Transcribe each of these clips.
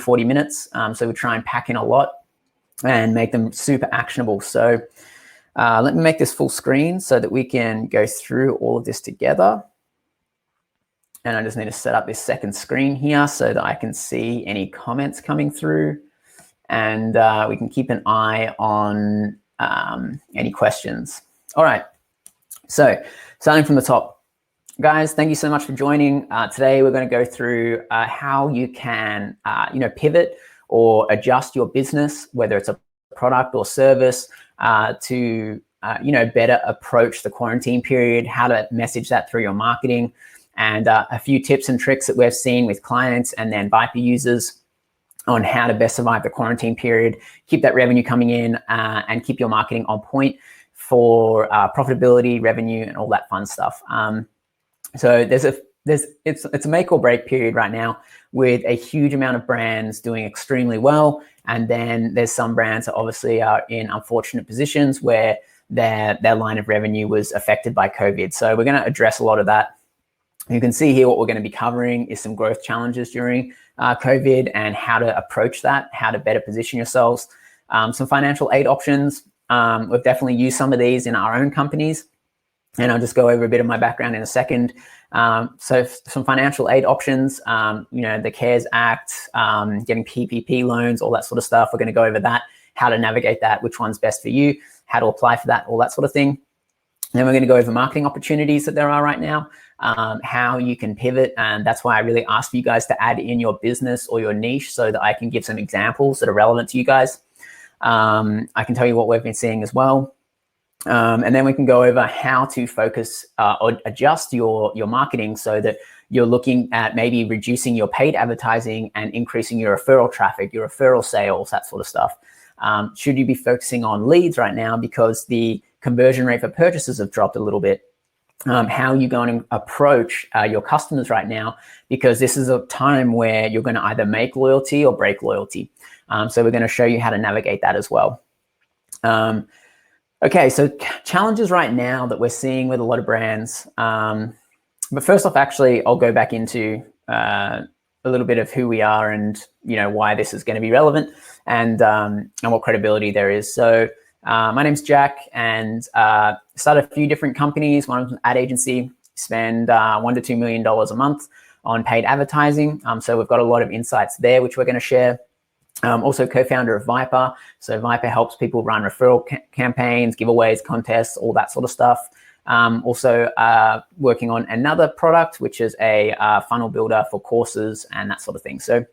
40 minutes. So we try and pack in a lot and make them super actionable. So let me make this full screen so that we can go through all of this together. And I just need to set up this second screen here so that I can see any comments coming through. And we can keep an eye on any questions. All right, so starting from the top. Guys, thank you so much for joining. Today we're going to go through how you can pivot or adjust your business, whether it's a product or service, to better approach the quarantine period, how to message that through your marketing, and a few tips and tricks that we've seen with clients and then Viper users on how to best survive the quarantine period, keep that revenue coming in, and keep your marketing on point for profitability, revenue, and all that fun stuff. So it's a make or break period right now with a huge amount of brands doing extremely well, and then there's some brands that obviously are in unfortunate positions where their line of revenue was affected by COVID. So we're going to address a lot of that. You can see here what we're going to be covering is some growth challenges during COVID and how to approach that, how to better position yourselves. Some financial aid options. We've definitely used some of these in our own companies, and I'll just go over a bit of my background in a second. So some financial aid options, the CARES Act, getting PPP loans, all that sort of stuff. We're going to go over that, how to navigate that, which one's best for you, how to apply for that, all that sort of thing. Then we're going to go over marketing opportunities that there are right now, how you can pivot. And that's why I really ask you guys to add in your business or your niche so that I can give some examples that are relevant to you guys. I can tell you what we've been seeing as well. And then we can go over how to focus or adjust your marketing so that you're looking at maybe reducing your paid advertising and increasing your referral traffic, your referral sales, that sort of stuff. Should you be focusing on leads right now because the conversion rate for purchases have dropped a little bit? How are you going to approach your customers right now? Because this is a time where you're going to either make loyalty or break loyalty. So we're going to show you how to navigate that as well. Okay, so challenges right now that we're seeing with a lot of brands. But first off, actually, I'll go back into a little bit of who we are and why this is going to be relevant and what credibility there is. So my name's Jack, and started a few different companies. One was an ad agency, spend $1 to $2 million a month on paid advertising. So we've got a lot of insights there, which we're going to share. Also co-founder of Viper. So Viper helps people run referral campaigns, giveaways, contests, all that sort of stuff. Also working on another product, which is a funnel builder for courses and that sort of thing. So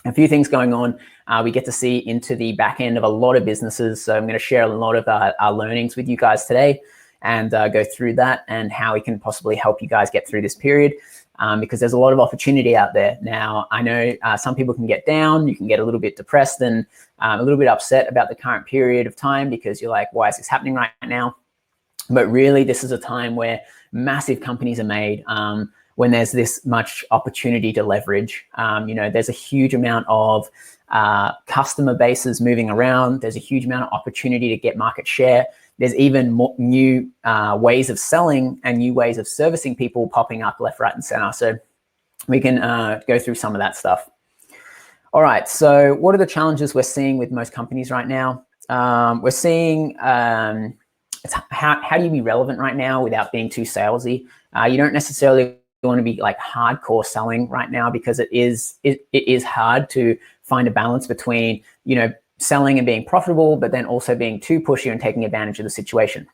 a few things going on. We get to see into the back end of a lot of businesses. So I'm going to share a lot of our learnings with you guys today and go through that and how we can possibly help you guys get through this period. Because there's a lot of opportunity out there. Now, I know some people can get down, you can get a little bit depressed and a little bit upset about the current period of time because you're like, why is this happening right now? But really, this is a time where massive companies are made when there's this much opportunity to leverage. There's a huge amount of customer bases moving around. There's a huge amount of opportunity to get market share. There's even more new ways of selling and new ways of servicing people popping up left, right, and center. So we can go through some of that stuff. All right, so what are the challenges we're seeing with most companies right now? We're seeing how do you be relevant right now without being too salesy? You don't necessarily want to be like hardcore selling right now because it is hard to find a balance between, selling and being profitable, but then also being too pushy and taking advantage of the situation.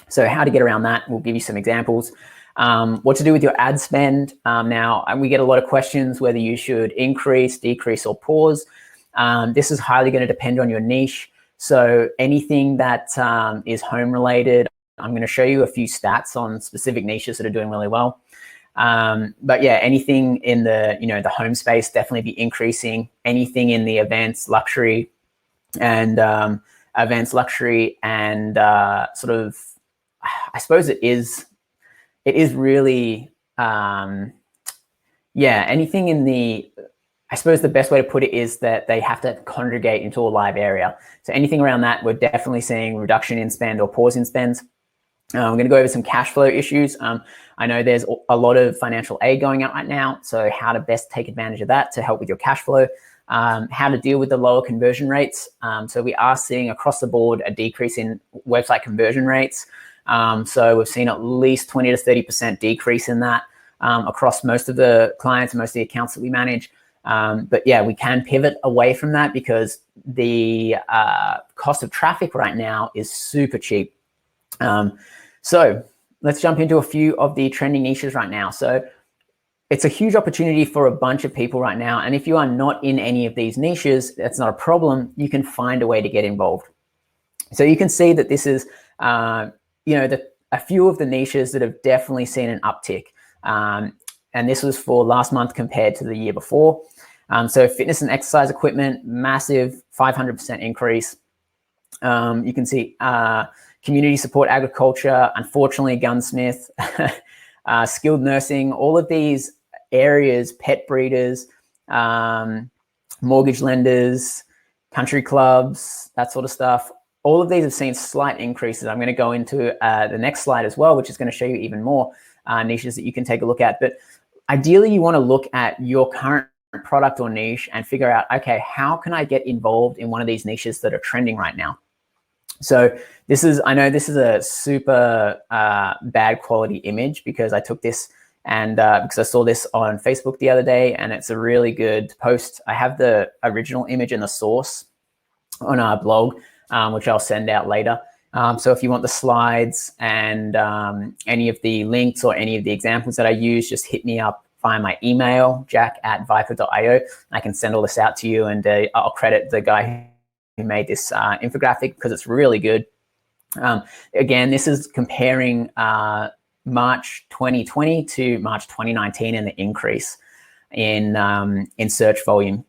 So how to get around that, we'll give you some examples. What to do with your ad spend. Now, we get a lot of questions whether you should increase, decrease, or pause. This is highly going to depend on your niche. So anything that is home related, I'm going to show you a few stats on specific niches that are doing really well. But yeah, anything in the, the home space, definitely be increasing. Anything in the events, luxury, and sort of, I suppose it is really, anything in the, I suppose the best way to put it is that they have to congregate into a live area. So anything around that, we're definitely seeing reduction in spend or pause in spend. I'm going to go over some cash flow issues. I know there's a lot of financial aid going out right now, so how to best take advantage of that to help with your cash flow. how to deal with the lower conversion rates. So we are seeing across the board a decrease in website conversion rates. So we've seen at least 20 to 30% decrease in that across most of the clients, most of the accounts that we manage. But yeah, we can pivot away from that because the cost of traffic right now is super cheap. So let's jump into a few of the trending niches right now. So it's a huge opportunity for a bunch of people right now. And if you are not in any of these niches, that's not a problem. You can find a way to get involved. So you can see that this is, a few of the niches that have definitely seen an uptick. And this was for last month compared to the year before. So fitness and exercise equipment, massive 500% increase. You can see community support agriculture, unfortunately gunsmith, skilled nursing, all of these areas, pet breeders, mortgage lenders, country clubs, that sort of stuff. All of these have seen slight increases. I'm going to go into the next slide as well, which is going to show you even more niches that you can take a look at. But ideally, you want to look at your current product or niche and figure out, okay, how can I get involved in one of these niches that are trending right now? So I know this is a super bad quality image because I took this and because I saw this on Facebook the other day, and it's a really good post. I have the original image and the source on our blog, which I'll send out later. So if you want the slides and any of the links or any of the examples that I use, just hit me up via my email, jack@viper.io. I can send all this out to you, and I'll credit the guy who made this infographic because it's really good. Again, this is comparing March 2020 to March 2019 and the increase in search volume.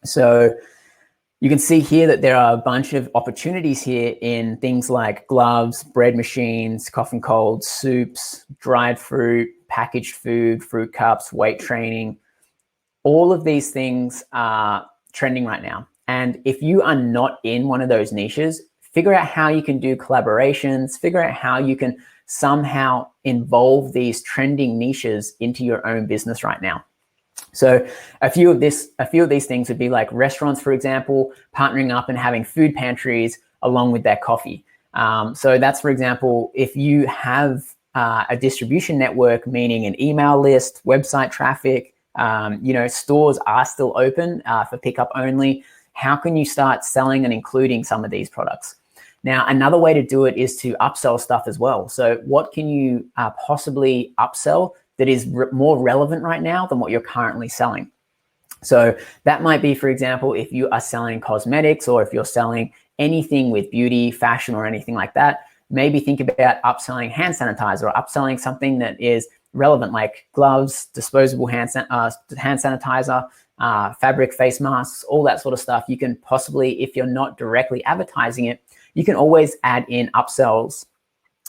So you can see here that there are a bunch of opportunities here in things like gloves, bread machines, cough and cold, soups, dried fruit, packaged food, fruit cups, weight training. All of these things are trending right now. And if you are not in one of those niches, figure out how you can do collaborations, figure out how you can somehow involve these trending niches into your own business right now. So a few of these things would be like restaurants, for example, partnering up and having food pantries along with their coffee. So that's, for example, if you have a distribution network, meaning an email list, website traffic, stores are still open for pickup only. How can you start selling and including some of these products? Now, another way to do it is to upsell stuff as well. So what can you possibly upsell that is more relevant right now than what you're currently selling? So that might be, for example, if you are selling cosmetics or if you're selling anything with beauty, fashion, or anything like that, maybe think about upselling hand sanitizer or upselling something that is relevant, like gloves, disposable hand sanitizer, fabric face masks, all that sort of stuff. You can possibly, if you're not directly advertising it, you can always add in upsells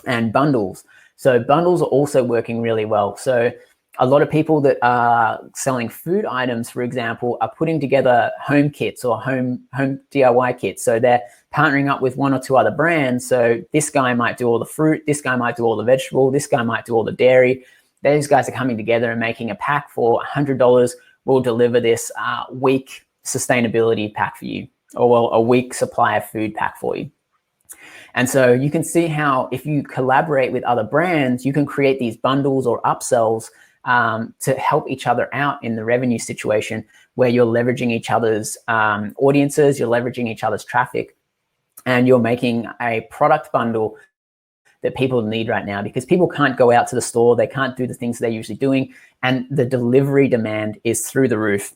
and bundles. So bundles are also working really well. So a lot of people that are selling food items, for example, are putting together home kits or home DIY kits. So they're partnering up with one or two other brands. So this guy might do all the fruit, this guy might do all the vegetable, this guy might do all the dairy. Those guys are coming together and making a pack for $100. We'll deliver this week sustainability pack for you, or a week supply of food pack for you. And so you can see how if you collaborate with other brands, you can create these bundles or upsells to help each other out in the revenue situation where you're leveraging each other's audiences, you're leveraging each other's traffic, and you're making a product bundle that people need right now because people can't go out to the store, they can't do the things they're usually doing, and the delivery demand is through the roof.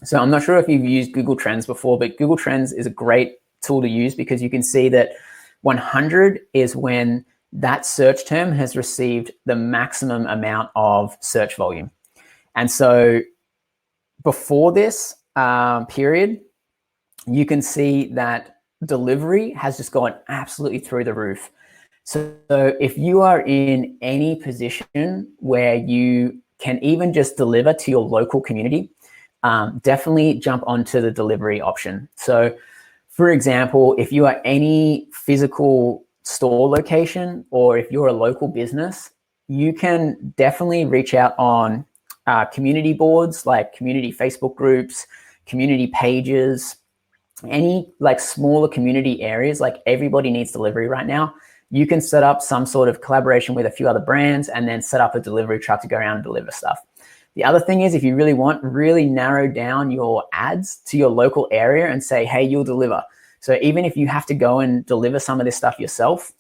So I'm not sure if you've used Google Trends before, but Google Trends is a great tool to use because you can see that 100 is when that search term has received the maximum amount of search volume. And so before this period, you can see that delivery has just gone absolutely through the roof. So if you are in any position where you can even just deliver to your local community, definitely jump onto the delivery option. So for example, if you are any physical store location or if you're a local business, you can definitely reach out on community boards like community Facebook groups, community pages, any like smaller community areas. Like everybody needs delivery right now. You can set up some sort of collaboration with a few other brands and then set up a delivery truck to go around and deliver stuff. The other thing is, if you really want, really narrow down your ads to your local area and say, hey, you'll deliver. So even if you have to go and deliver some of this stuff yourself,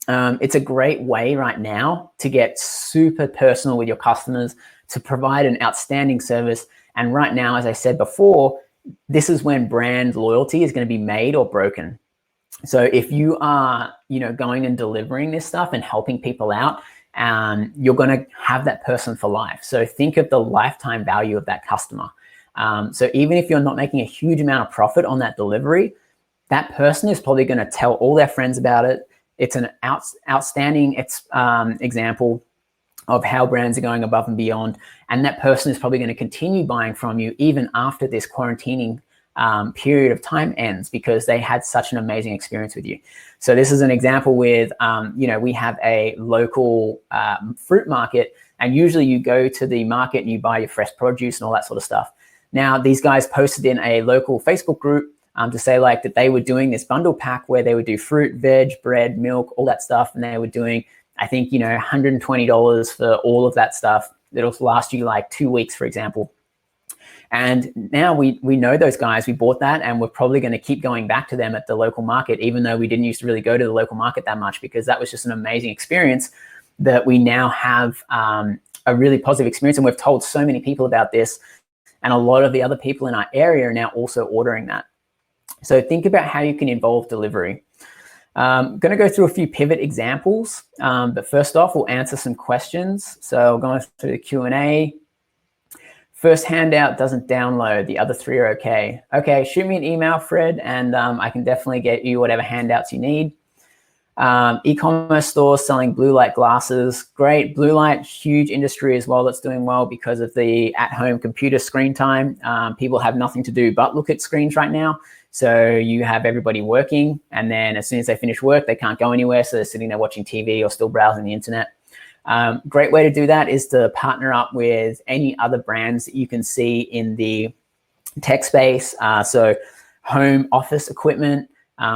it's a great way right now to get super personal with your customers, to provide an outstanding service. And right now, as I said before, this is when brand loyalty is going to be made or broken. So if you are, going and delivering this stuff and helping people out, you're going to have that person for life. So think of the lifetime value of that customer. So even if you're not making a huge amount of profit on that delivery, that person is probably going to tell all their friends about it. It's an outstanding example of how brands are going above and beyond. And that person is probably going to continue buying from you even after this quarantining period of time ends, because they had such an amazing experience with you. So this is an example with, we have a local fruit market, and usually you go to the market and you buy your fresh produce and all that sort of stuff. Now, these guys posted in a local Facebook group to say like that they were doing this bundle pack where they would do fruit, veg, bread, milk, all that stuff. And they were doing, I think, $120 for all of that stuff. It'll last you like 2 weeks, for example. And now we know those guys, we bought that, and we're probably going to keep going back to them at the local market, even though we didn't used to really go to the local market that much, because that was just an amazing experience that we now have a really positive experience. And we've told so many people about this, and a lot of the other people in our area are now also ordering that. So think about how you can involve delivery. I'm going to go through a few pivot examples, but first off, we'll answer some questions. So going through the Q&A. First handout doesn't download. The other three are okay. Okay, shoot me an email, Fred, and I can definitely get you whatever handouts you need. E-commerce store selling blue light glasses. Great. Blue light, huge industry as well that's doing well because of the at-home computer screen time. People have nothing to do but look at screens right now. So you have everybody working, and then as soon as they finish work, they can't go anywhere. So they're sitting there watching TV or still browsing the internet. Great way to do that is to partner up with any other brands that you can see in the tech space. So home office equipment.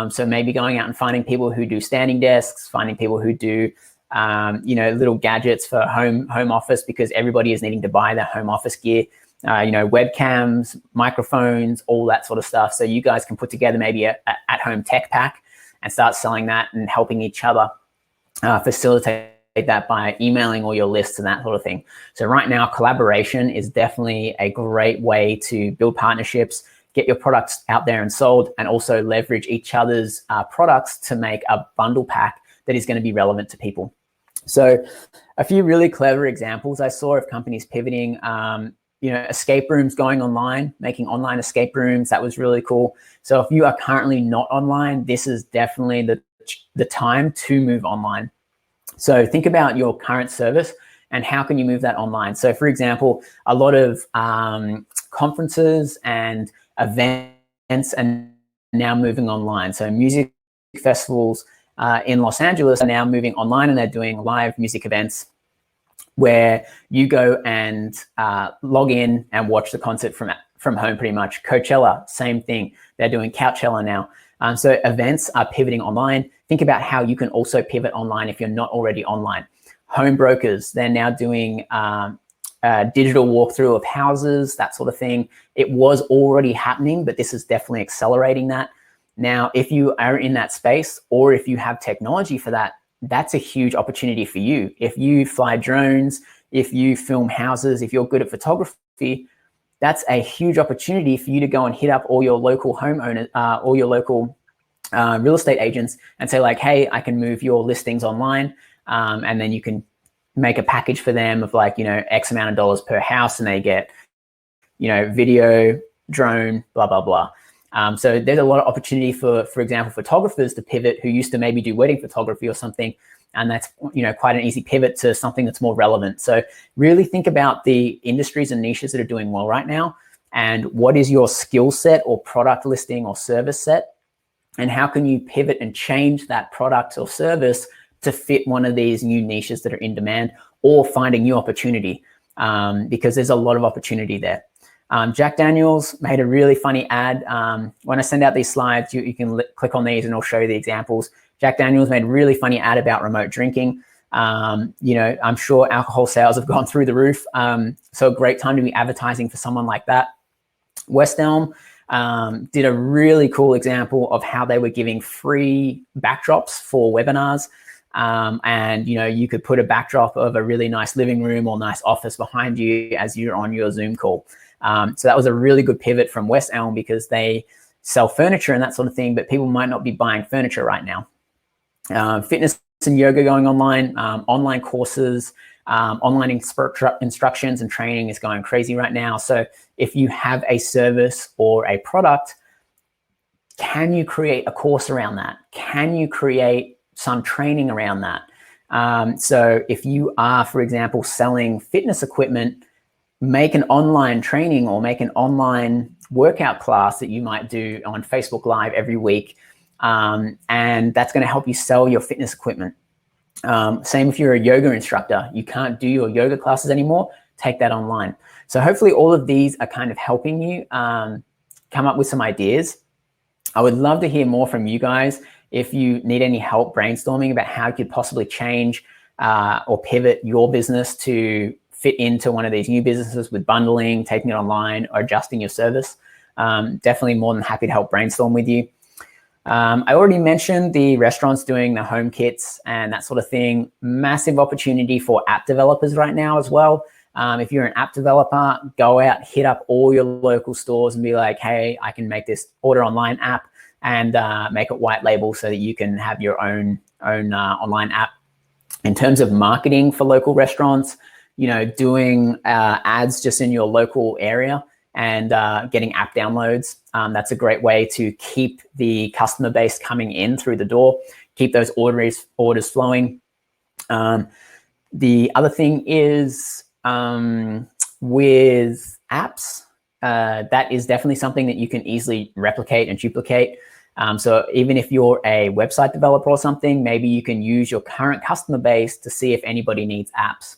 So maybe going out and finding people who do standing desks, finding people who do, little gadgets for home office, because everybody is needing to buy their home office gear. Webcams, microphones, all that sort of stuff. So you guys can put together maybe a at-home tech pack and start selling that and helping each other facilitate that by emailing all your lists and that sort of thing. So right now, collaboration is definitely a great way to build partnerships, get your products out there and sold, and also leverage each other's products to make a bundle pack that is going to be relevant to people. So a few really clever examples I saw of companies pivoting, escape rooms going online, making online escape rooms. That was really cool. So if you are currently not online, this is definitely the time to move online. So think about your current service and how can you move that online. So for example, a lot of conferences and events are now moving online. So music festivals in Los Angeles are now moving online, and they're doing live music events where you go and log in and watch the concert from home pretty much. Coachella, same thing. They're doing Couchella now. So events are pivoting online. Think about how you can also pivot online if you're not already online. Home brokers, they're now doing digital walkthrough of houses, that sort of thing. It was already happening, but this is definitely accelerating that. Now, if you are in that space, or if you have technology for that, that's a huge opportunity for you. If you fly drones, if you film houses, if you're good at photography, that's a huge opportunity for you to go and hit up all your local homeowners, all your local real estate agents and say like, hey, I can move your listings online. And then you can make a package for them of like, X amount of dollars per house, and they get, video, drone, blah, blah, blah. So there's a lot of opportunity for example, photographers to pivot who used to maybe do wedding photography or something. And that's, quite an easy pivot to something that's more relevant. So really think about the industries and niches that are doing well right now, and what is your skill set or product listing or service set, and how can you pivot and change that product or service to fit one of these new niches that are in demand, or find a new opportunity, because there's a lot of opportunity there. Jack Daniels made a really funny ad. When I send out these slides, you can click on these and it'll show you the examples. Jack Daniels made a really funny ad about remote drinking. I'm sure alcohol sales have gone through the roof. So a great time to be advertising for someone like that. West Elm did a really cool example of how they were giving free backdrops for webinars. And you could put a backdrop of a really nice living room or nice office behind you as you're on your Zoom call. So that was a really good pivot from West Elm because they sell furniture and that sort of thing, but people might not be buying furniture right now. Fitness and yoga going online, online courses, online instructions and training is going crazy right now. So if you have a service or a product, can you create a course around that? Can you create some training around that? So if you are, for example, selling fitness equipment, make an online training or make an online workout class that you might do on Facebook Live every week. And that's going to help you sell your fitness equipment. Same if you're a yoga instructor. You can't do your yoga classes anymore. Take that online. So hopefully all of these are kind of helping you come up with some ideas. I would love to hear more from you guys. If you need any help brainstorming about how you could possibly change or pivot your business to fit into one of these new businesses with bundling, taking it online, or adjusting your service, definitely more than happy to help brainstorm with you. I already mentioned the restaurants doing the home kits and that sort of thing. Massive opportunity for app developers right now as well. If you're an app developer, go out, hit up all your local stores and be like, hey, I can make this order online app and make it white label so that you can have your own online app. In terms of marketing for local restaurants, doing ads just in your local area and getting app downloads. That's a great way to keep the customer base coming in through the door, keep those orders flowing. The other thing is with apps, that is definitely something that you can easily replicate and duplicate. So even if you're a website developer or something, maybe you can use your current customer base to see if anybody needs apps.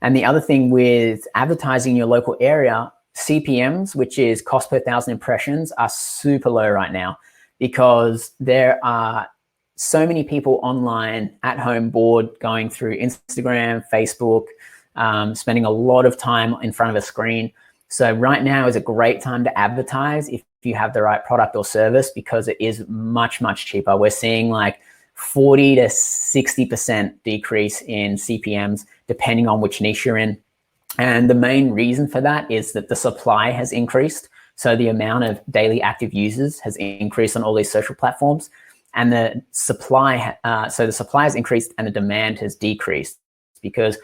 And the other thing with advertising in your local area, CPMs, which is cost per 1,000 impressions, are super low right now because there are so many people online at home bored going through Instagram, Facebook, spending a lot of time in front of a screen. So right now is a great time to advertise if you have the right product or service because it is much, much cheaper. We're seeing like 40 to 60% decrease in CPMs, depending on which niche you're in. And the main reason for that is that the supply has increased. So the amount of daily active users has increased on all these social platforms. And the supply, so the supply has increased and the demand has decreased because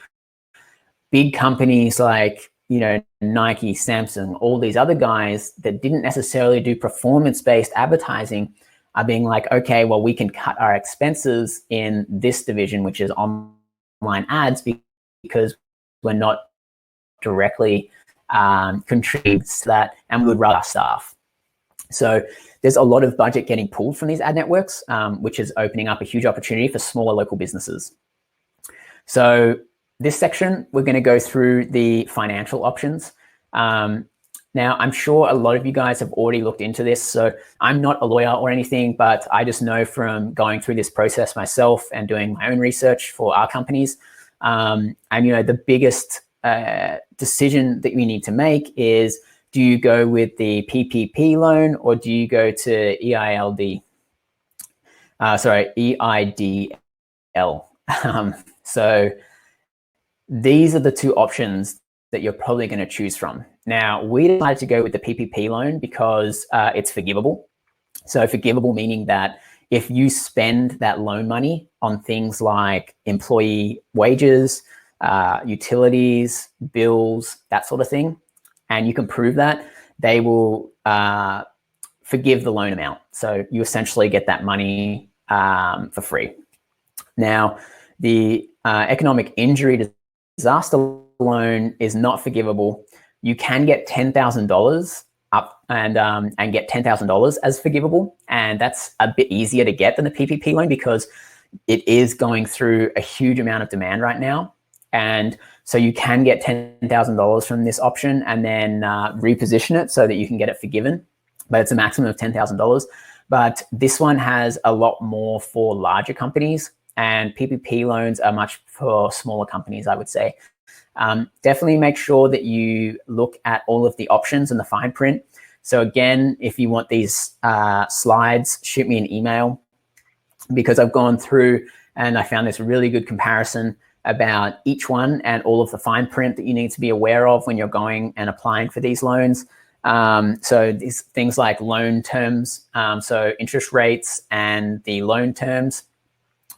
big companies like, Nike, Samsung, all these other guys that didn't necessarily do performance-based advertising are being like, okay, well, we can cut our expenses in this division, which is online ads, because we're not directly contributing to that, and we would rather staff. So there's a lot of budget getting pulled from these ad networks, which is opening up a huge opportunity for smaller local businesses. So this section, we're going to go through the financial options. Now, I'm sure a lot of you guys have already looked into this. So I'm not a lawyer or anything, but I just know from going through this process myself and doing my own research for our companies. And, the biggest decision that we need to make is, do you go with the PPP loan or do you go to EIDL? So these are the two options that you're probably going to choose from. Now, we decided to go with the PPP loan because it's forgivable. So forgivable meaning that if you spend that loan money on things like employee wages, utilities, bills, that sort of thing, and you can prove that, they will forgive the loan amount. So you essentially get that money for free. Now, the economic injury disaster loan is not forgivable. You can get $10,000 up and get $10,000 as forgivable, and that's a bit easier to get than the PPP loan because it is going through a huge amount of demand right now. And so you can get $10,000 from this option and then reposition it so that you can get it forgiven. But it's a maximum of $10,000. But this one has a lot more for larger companies, and PPP loans are much for smaller companies, I would say. Definitely make sure that you look at all of the options and the fine print. So again, if you want these slides, shoot me an email, because I've gone through and I found this really good comparison about each one and all of the fine print that you need to be aware of when you're going and applying for these loans. So these things like loan terms, so interest rates and the loan terms.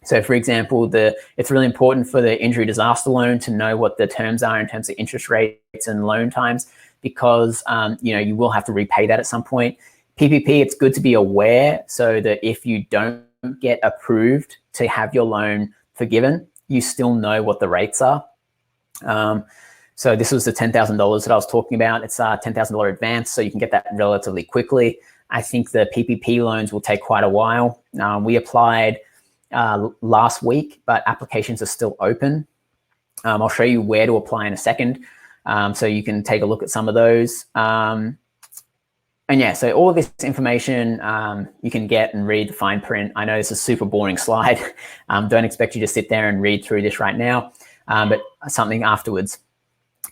So for example, it's really important for the injury disaster loan to know what the terms are in terms of interest rates and loan times, because you will have to repay that at some point. PPP, it's good to be aware so that if you don't get approved to have your loan forgiven, you still know what the rates are. So this was the $10,000 that I was talking about. It's a $10,000 advance, so you can get that relatively quickly. I think the PPP loans will take quite a while. We applied last week, but applications are still open. I'll show you where to apply in a second, so you can take a look at some of those. And yeah, so all of this information you can get and read the fine print. I know this is a super boring slide. Don't expect you to sit there and read through this right now, but something afterwards.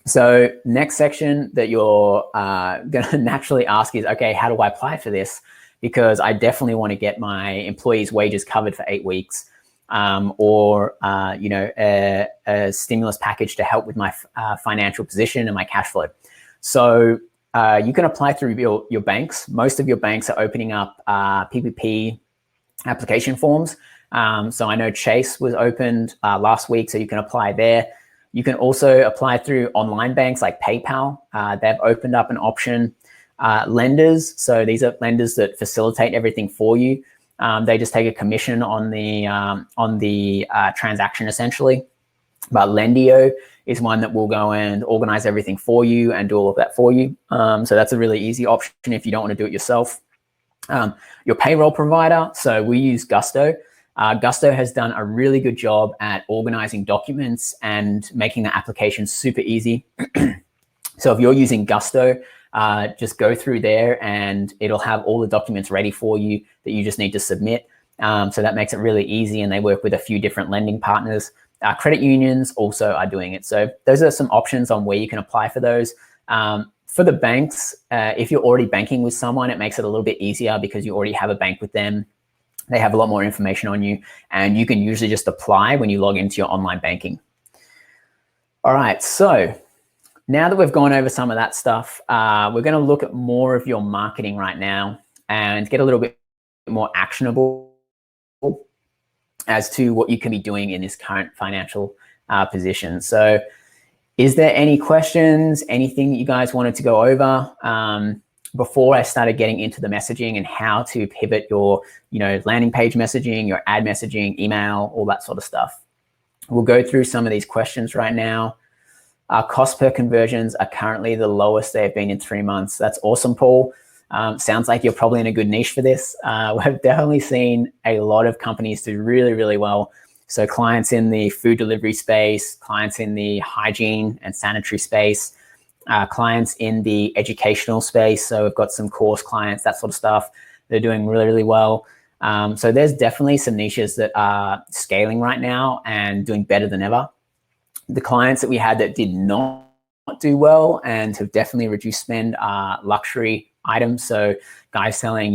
So next section that you're going to naturally ask is, okay, how do I apply for this? Because I definitely want to get my employees' wages covered for 8 weeks, or a stimulus package to help with my financial position and my cash flow. So you can apply through your banks. Most of your banks are opening up PPP application forms. So I know Chase was opened last week, so you can apply there. You can also apply through online banks like PayPal. They've opened up an option. Lenders, so these are lenders that facilitate everything for you. They just take a commission on the transaction essentially. But Lendio is one that will go and organize everything for you and do all of that for you. So that's a really easy option if you don't want to do it yourself. Your payroll provider, so we use Gusto. Gusto has done a really good job at organizing documents and making the application super easy. So if you're using Gusto, just go through there and it'll have all the documents ready for you that you just need to submit. So that makes it really easy, and they work with a few different lending partners. Credit unions also are doing it. So those are some options on where you can apply for those. For the banks, if you're already banking with someone, it makes it a little bit easier because you already have a bank with them. They have a lot more information on you, and you can usually just apply when you log into your online banking. All right, so now that we've gone over some of that stuff, we're going to look at more of your marketing right now and get a little bit more actionable as to what you can be doing in this current financial position. So is there any questions, anything that you guys wanted to go over before I started getting into the messaging and how to pivot your landing page messaging, your ad messaging, email, all that sort of stuff? We'll go through some of these questions right now. Our cost per conversions are currently the lowest they've been in 3 months. That's awesome, Paul. Sounds like you're probably in a good niche for this. We've definitely seen a lot of companies do really, really well. So clients in the food delivery space, clients in the hygiene and sanitary space, clients in the educational space. So we've got some course clients, that sort of stuff. They're doing really, really well. So there's definitely some niches that are scaling right now and doing better than ever. The clients that we had that did not do well and have definitely reduced spend are luxury items. So guys selling,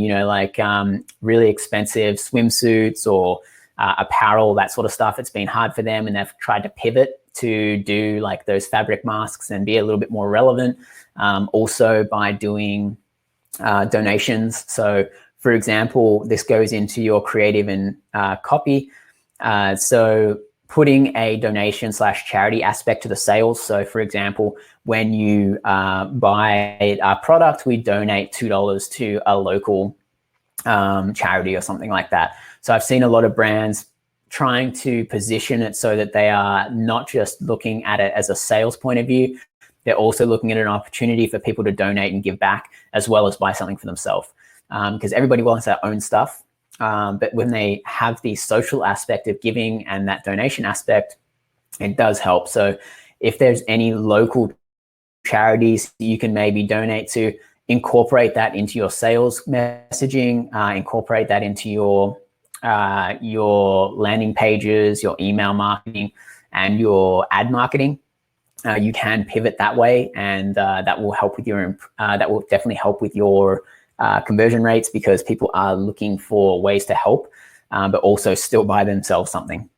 really expensive swimsuits or apparel, that sort of stuff. It's been hard for them, and they've tried to pivot to do like those fabric masks and be a little bit more relevant. Also by doing donations. So for example, this goes into your creative and copy. So putting a donation / charity aspect to the sales. So for example, when you buy a product, we donate $2 to a local charity or something like that. So I've seen a lot of brands trying to position it so that they are not just looking at it as a sales point of view, they're also looking at an opportunity for people to donate and give back as well as buy something for themselves. Because everybody wants their own stuff. But when they have the social aspect of giving and that donation aspect, it does help. So if there's any local charities you can maybe donate to, incorporate that into your sales messaging, incorporate that into your landing pages, your email marketing, and your ad marketing. You can pivot that way, and that will help with your that will definitely help with your conversion rates, because people are looking for ways to help, but also still buy themselves something.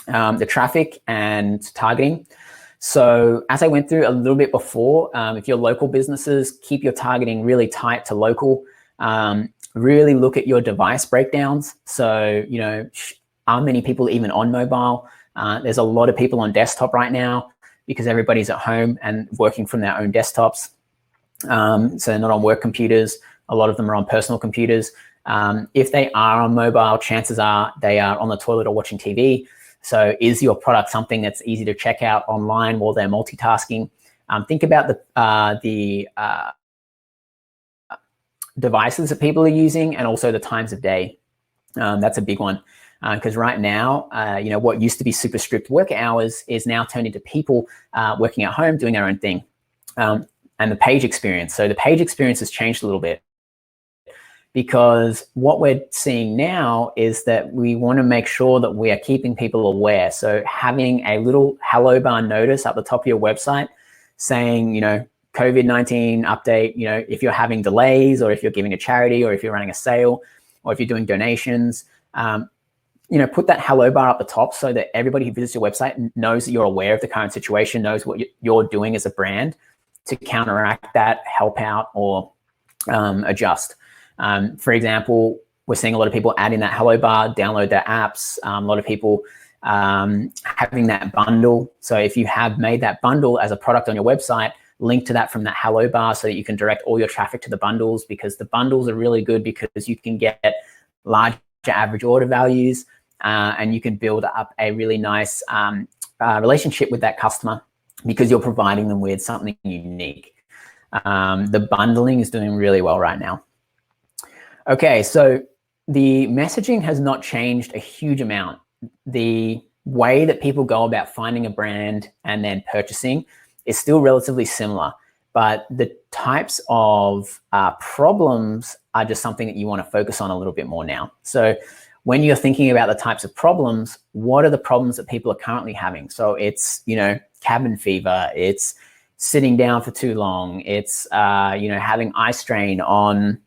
The traffic and targeting. So as I went through a little bit before, if you're local businesses, keep your targeting really tight to local. Really look at your device breakdowns. So, you know, are many people even on mobile? There's a lot of people on desktop right now because everybody's at home and working from their own desktops. So they're not on work computers. A lot of them are on personal computers. If they are on mobile, chances are they are on the toilet or watching TV. So is your product something that's easy to check out online while they're multitasking? Think about the devices that people are using, and also the times of day. That's a big one, because right now, you know, what used to be super strict work hours is now turned into people working at home doing their own thing. And the page experience. So the page experience has changed a little bit, because what we're seeing now is that we want to make sure that we are keeping people aware. So having a little hello bar notice at the top of your website saying, you know, COVID-19 update, you know, if you're having delays, or if you're giving a charity, or if you're running a sale, or if you're doing donations, you know, put that hello bar up the top so that everybody who visits your website knows that you're aware of the current situation, knows what you're doing as a brand to counteract that, help out, or adjust. For example, we're seeing a lot of people adding that hello bar, download their apps. A lot of people having that bundle. So if you have made that bundle as a product on your website, link to that from that hello bar so that you can direct all your traffic to the bundles, because the bundles are really good because you can get larger average order values, and you can build up a really nice relationship with that customer because you're providing them with something unique. The bundling is doing really well right now. Okay, so the messaging has not changed a huge amount. The way that people go about finding a brand and then purchasing is still relatively similar, but the types of problems are just something that you want to focus on a little bit more now. So when you're thinking about the types of problems, what are the problems that people are currently having? So it's, you know, cabin fever, it's sitting down for too long, it's, you know, having eye strain on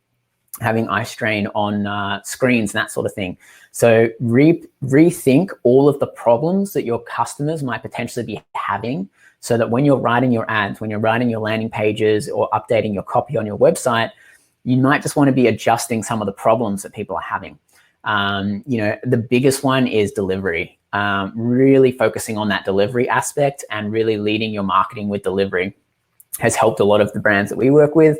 screens and that sort of thing. So rethink all of the problems that your customers might potentially be having, so that when you're writing your ads, when you're writing your landing pages or updating your copy on your website, you might just want to be adjusting some of the problems that people are having. You know, the biggest one is delivery. Really focusing on that delivery aspect and really leading your marketing with delivery has helped a lot of the brands that we work with,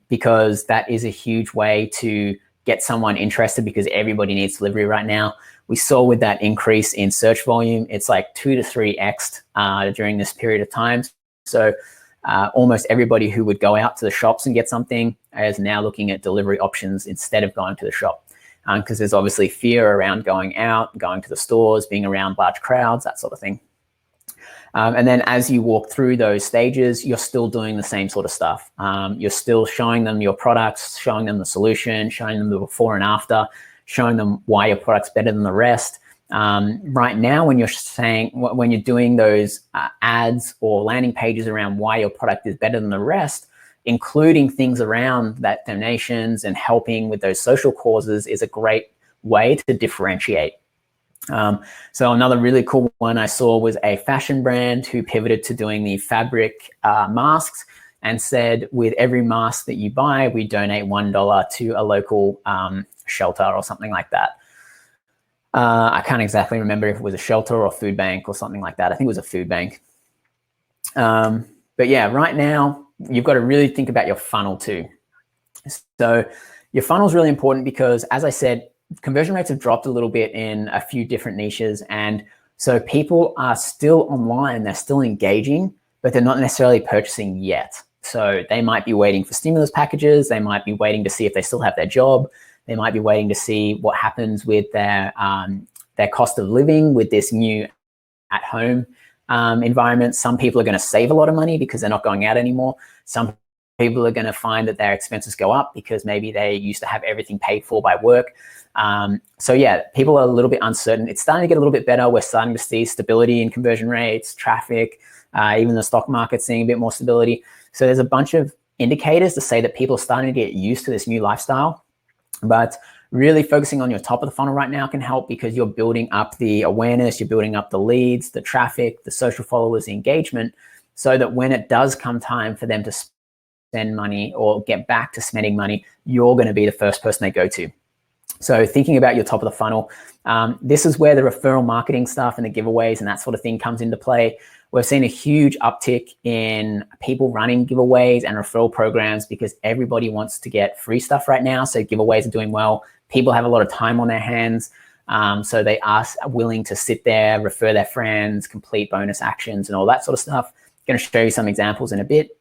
because that is a huge way to get someone interested, because everybody needs delivery right now. We saw with that increase in search volume, it's like 2 to 3x during this period of time. So almost everybody who would go out to the shops and get something is now looking at delivery options instead of going to the shop, because there's obviously fear around going out, going to the stores, being around large crowds, that sort of thing. And then as you walk through those stages, you're still doing the same sort of stuff. You're still showing them your products, showing them the solution, showing them the before and after, showing them why your product's better than the rest. Right now, when you're doing those ads or landing pages around why your product is better than the rest, including things around that donations and helping with those social causes is a great way to differentiate. So another really cool one I saw was a fashion brand who pivoted to doing the fabric masks and said, with every mask that you buy, we donate $1 to a local shelter or something like that. I can't exactly remember if it was a shelter or a food bank or something like that. I think it was a food bank. But yeah, right now, you've got to really think about your funnel too. So your funnel is really important because, as I said, conversion rates have dropped a little bit in a few different niches. And so people are still online, they're still engaging, but they're not necessarily purchasing yet. So they might be waiting for stimulus packages. They might be waiting to see if they still have their job. They might be waiting to see what happens with their cost of living with this new at-home environment. Some people are going to save a lot of money because they're not going out anymore. Some people are going to find that their expenses go up because maybe they used to have everything paid for by work. So yeah, people are a little bit uncertain. It's starting to get a little bit better. We're starting to see stability in conversion rates, traffic, even the stock market seeing a bit more stability. So there's a bunch of indicators to say that people are starting to get used to this new lifestyle. But really focusing on your top of the funnel right now can help, because you're building up the awareness, you're building up the leads, the traffic, the social followers, the engagement, so that when it does come time for them to spend money or get back to spending money, you're going to be the first person they go to. So thinking about your top of the funnel, this is where the referral marketing stuff and the giveaways and that sort of thing comes into play. We've seen a huge uptick in people running giveaways and referral programs because everybody wants to get free stuff right now. So giveaways are doing well. People have a lot of time on their hands. So they are willing to sit there, refer their friends, complete bonus actions and all that sort of stuff. I'm going to show you some examples in a bit.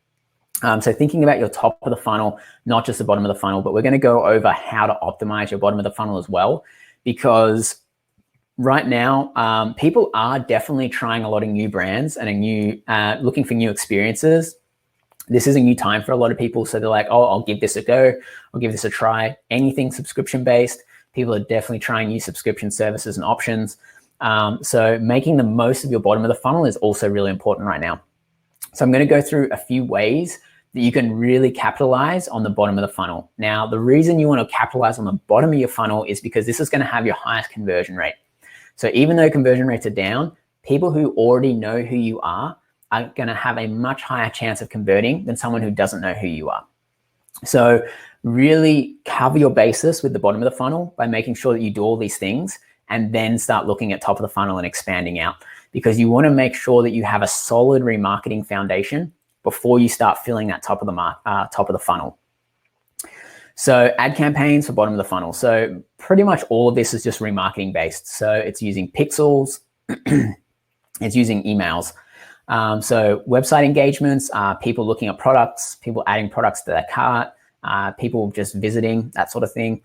So thinking about your top of the funnel, not just the bottom of the funnel, but we're going to go over how to optimize your bottom of the funnel as well, because right now, people are definitely trying a lot of new brands and looking for new experiences. This is a new time for a lot of people. So they're like, oh, I'll give this a go. I'll give this a try. Anything subscription-based, people are definitely trying new subscription services and options. So making the most of your bottom of the funnel is also really important right now. So I'm going to go through a few ways that you can really capitalize on the bottom of the funnel. Now, the reason you want to capitalize on the bottom of your funnel is because this is going to have your highest conversion rate. So even though conversion rates are down, people who already know who you are going to have a much higher chance of converting than someone who doesn't know who you are. So really cover your basis with the bottom of the funnel by making sure that you do all these things, and then start looking at top of the funnel and expanding out, because you want to make sure that you have a solid remarketing foundation before you start filling that top of the funnel. So ad campaigns for bottom of the funnel. So pretty much all of this is just remarketing based. So it's using pixels, it's using emails. So website engagements are people looking at products, people adding products to their cart, people just visiting, that sort of thing.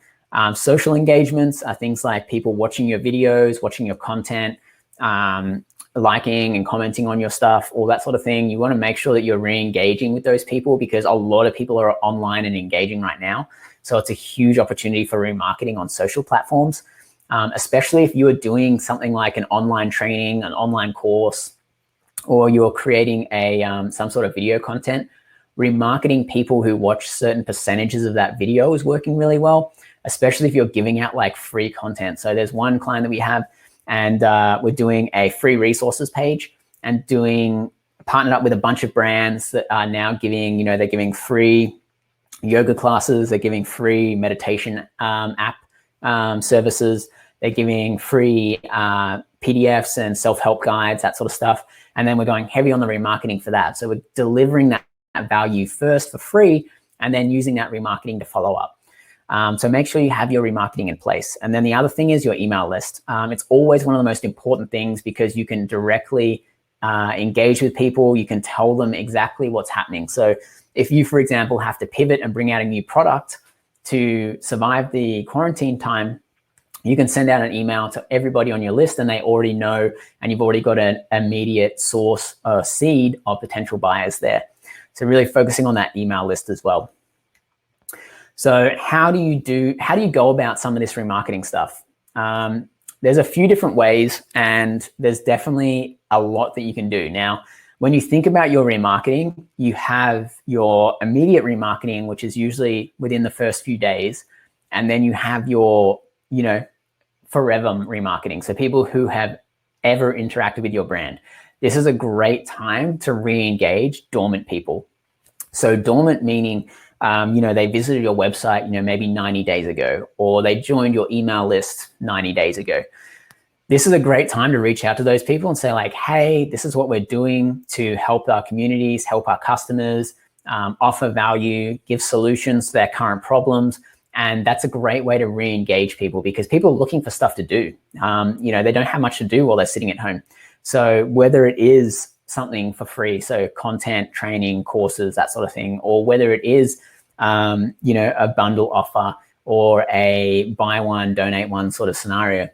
Social engagements are things like people watching your videos, watching your content, liking and commenting on your stuff, all that sort of thing. You want to make sure that you're re-engaging with those people, because a lot of people are online and engaging right now. So it's a huge opportunity for remarketing on social platforms, especially if you are doing something like an online training, an online course, or you're creating some sort of video content. Remarketing people who watch certain percentages of that video is working really well, especially if you're giving out like free content. So there's one client that we have, and we're doing a free resources page and partnered up with a bunch of brands that are now giving, they're giving free yoga classes, they're giving free meditation app services, they're giving free PDFs and self-help guides, that sort of stuff. And then we're going heavy on the remarketing for that. So we're delivering that value first for free, and then using that remarketing to follow up. So make sure you have your remarketing in place. And then the other thing is your email list. It's always one of the most important things, because you can directly engage with people. You can tell them exactly what's happening. So if you, for example, have to pivot and bring out a new product to survive the quarantine time, you can send out an email to everybody on your list, and they already know, and you've already got an immediate source or seed of potential buyers there. So really focusing on that email list as well. So how do you go about some of this remarketing stuff? There's a few different ways, and there's definitely a lot that you can do. Now, when you think about your remarketing, you have your immediate remarketing, which is usually within the first few days. And then you have your, forever remarketing. So people who have ever interacted with your brand. This is a great time to re-engage dormant people. So dormant meaning, they visited your website, maybe 90 days ago, or they joined your email list 90 days ago. This is a great time to reach out to those people and say like, hey, this is what we're doing to help our communities, help our customers, offer value, give solutions to their current problems. And that's a great way to re-engage people, because people are looking for stuff to do. They don't have much to do while they're sitting at home. So whether it is something for free, so content, training, courses, that sort of thing, or whether it is, a bundle offer or a buy one, donate one sort of scenario,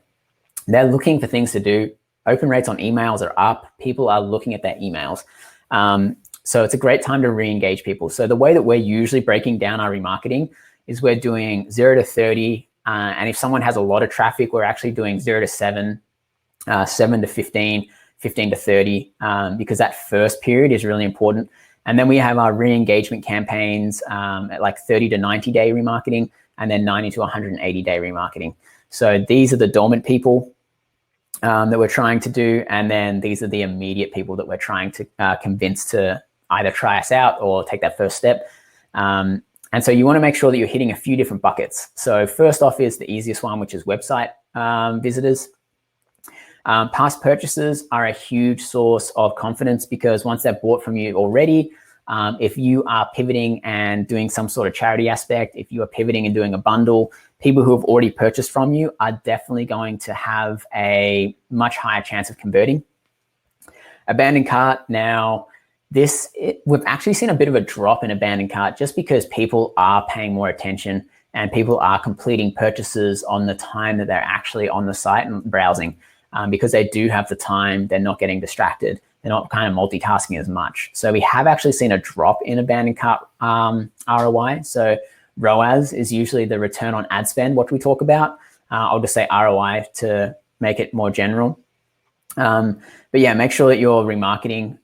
they're looking for things to do Open rates on emails are up. People are looking at their emails. So it's a great time to re-engage people. So the way that we're usually breaking down our remarketing is we're doing 0 to 30. And if someone has a lot of traffic, we're actually doing 0 to 7, 7 to 15, 15 to 30, because that first period is really important. And then we have our re-engagement campaigns at like 30 to 90 day remarketing, and then 90 to 180 day remarketing. So these are the dormant people that we're trying to do. And then these are the immediate people that we're trying to convince to either try us out or take that first step. And so you want to make sure that you're hitting a few different buckets. So first off is the easiest one, which is website visitors. Past purchases are a huge source of confidence, because once they've bought from you already, if you are pivoting and doing some sort of charity aspect, if you are pivoting and doing a bundle, people who have already purchased from you are definitely going to have a much higher chance of converting. Abandoned cart. Now, we've actually seen a bit of a drop in abandoned cart, just because people are paying more attention and people are completing purchases on the time that they're actually on the site and browsing, because they do have the time. They're not getting distracted. They're not kind of multitasking as much. So we have actually seen a drop in abandoned cart ROI. So ROAS is usually the return on ad spend, what we talk about. I'll just say ROI to make it more general. But yeah, make sure that you're remarketing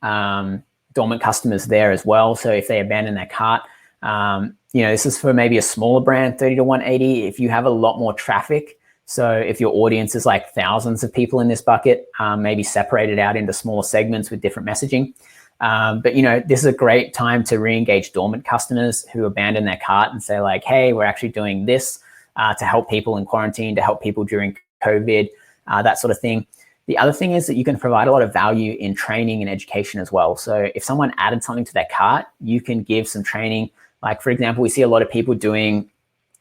dormant customers there as well. So if they abandon their cart, this is for maybe a smaller brand, 30 to 180. If you have a lot more traffic, so if your audience is like thousands of people in this bucket, maybe separate it out into smaller segments with different messaging. But this is a great time to re-engage dormant customers who abandon their cart and say like, hey, we're actually doing this to help people in quarantine, to help people during COVID, that sort of thing. The other thing is that you can provide a lot of value in training and education as well. So if someone added something to their cart, you can give some training. Like, for example, we see a lot of people doing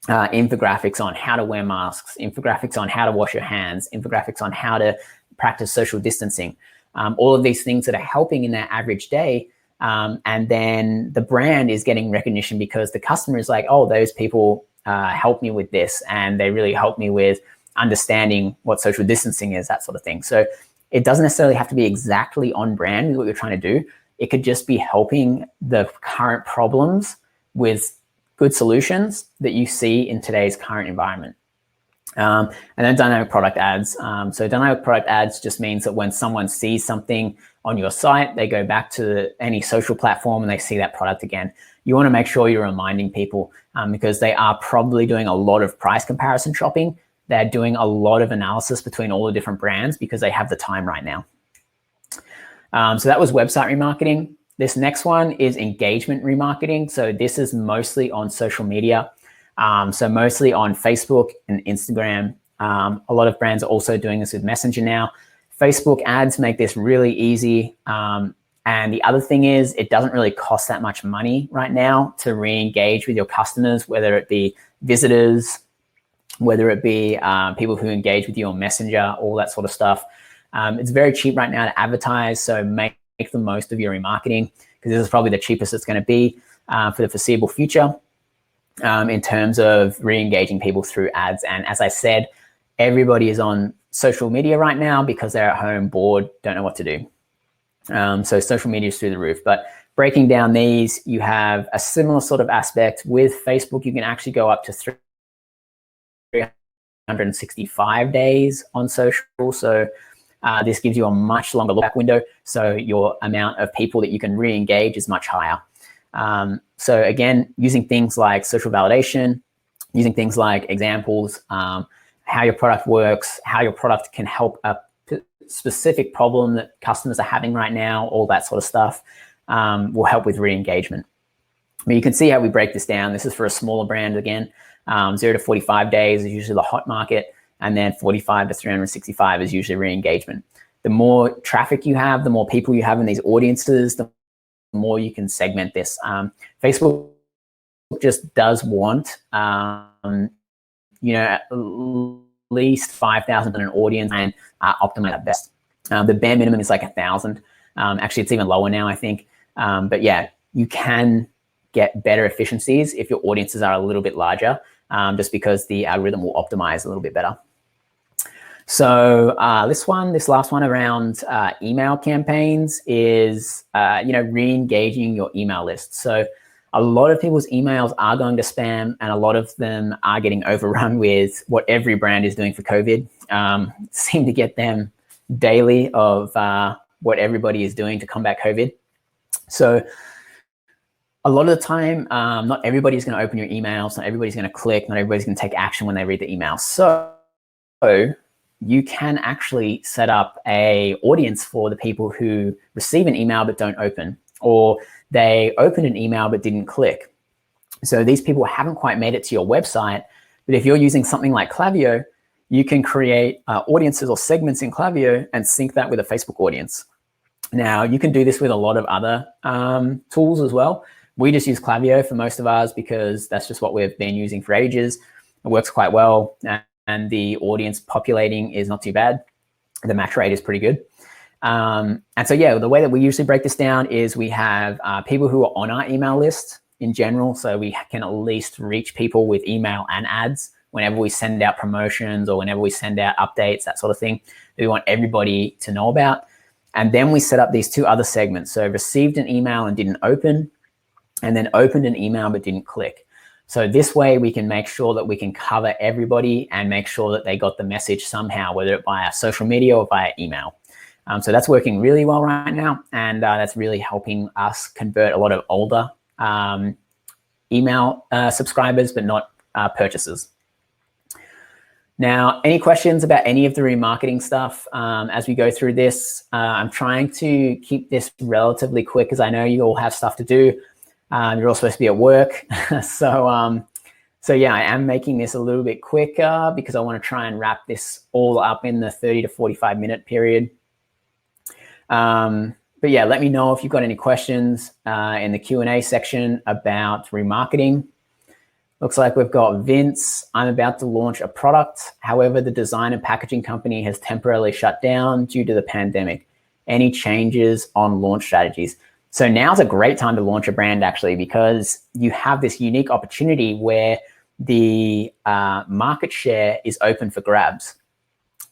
infographics on how to wear masks, infographics on how to wash your hands, infographics on how to practice social distancing. All of these things that are helping in their average day. And then the brand is getting recognition because the customer is like, oh, those people helped me with this, and they really helped me with understanding what social distancing is, that sort of thing. So it doesn't necessarily have to be exactly on brand with what you're trying to do. It could just be helping the current problems with good solutions that you see in today's current environment. And then dynamic product ads. So dynamic product ads just means that when someone sees something on your site, they go back to any social platform and they see that product again. You want to make sure you're reminding people because they are probably doing a lot of price comparison shopping. They're doing a lot of analysis between all the different brands because they have the time right now. So that was website remarketing. This next one is engagement remarketing. So this is mostly on social media. So mostly on Facebook and Instagram. A lot of brands are also doing this with Messenger now. Facebook ads make this really easy. And the other thing is it doesn't really cost that much money right now to re-engage with your customers, whether it be visitors, whether it be people who engage with you on Messenger, all that sort of stuff. It's very cheap right now to advertise, so make the most of your remarketing because this is probably the cheapest it's going to be for the foreseeable future in terms of re-engaging people through ads. And as I said, everybody is on social media right now because they're at home, bored, don't know what to do. So social media is through the roof. But breaking down these, you have a similar sort of aspect. With Facebook, you can actually go up to 365 days on social. So this gives you a much longer look back window. So your amount of people that you can re-engage is much higher. So again, using things like social validation, using things like examples, how your product works, how your product can help a specific problem that customers are having right now, all that sort of stuff will help with re-engagement. But you can see how we break this down. This is for a smaller brand again. 0 to 45 days is usually the hot market, and then 45 to 365 is usually re-engagement. The more traffic you have, the more people you have in these audiences, the more you can segment this. Facebook just does want, at least 5,000 in an audience and optimize at best. The bare minimum is like 1,000. Actually, it's even lower now, I think. But yeah, you can get better efficiencies if your audiences are a little bit larger, just because the algorithm will optimize a little bit better. So this last one around email campaigns is, re-engaging your email list. So a lot of people's emails are going to spam, and a lot of them are getting overrun with what every brand is doing for COVID. Seem to get them daily of what everybody is doing to combat COVID. So a lot of the time, not everybody's going to open your emails, not everybody's going to click, not everybody's going to take action when they read the email. So you can actually set up a audience for the people who receive an email but don't open, or they opened an email but didn't click. So these people haven't quite made it to your website, but if you're using something like Klaviyo, you can create audiences or segments in Klaviyo and sync that with a Facebook audience. Now, you can do this with a lot of other tools as well. We just use Klaviyo for most of ours because that's just what we've been using for ages. It works quite well, and the audience populating is not too bad. The match rate is pretty good. And so, yeah, the way that we usually break this down is we have people who are on our email list in general. So we can at least reach people with email and ads whenever we send out promotions or whenever we send out updates, that sort of thing, that we want everybody to know about. And then we set up these two other segments. So received an email and didn't open, and then opened an email but didn't click. So this way we can make sure that we can cover everybody and make sure that they got the message somehow, whether it via social media or via email. So that's working really well right now, and that's really helping us convert a lot of older email subscribers, but not purchases. Now, any questions about any of the remarketing stuff as we go through this? I'm trying to keep this relatively quick because I know you all have stuff to do. You're all supposed to be at work. So yeah, I am making this a little bit quicker because I want to try and wrap this all up in the 30 to 45 minute period. But yeah, let me know if you've got any questions in the Q&A section about remarketing. Looks like we've got Vince. I'm about to launch a product. However, the design and packaging company has temporarily shut down due to the pandemic. Any changes on launch strategies? So now's a great time to launch a brand, actually, because you have this unique opportunity where the market share is open for grabs.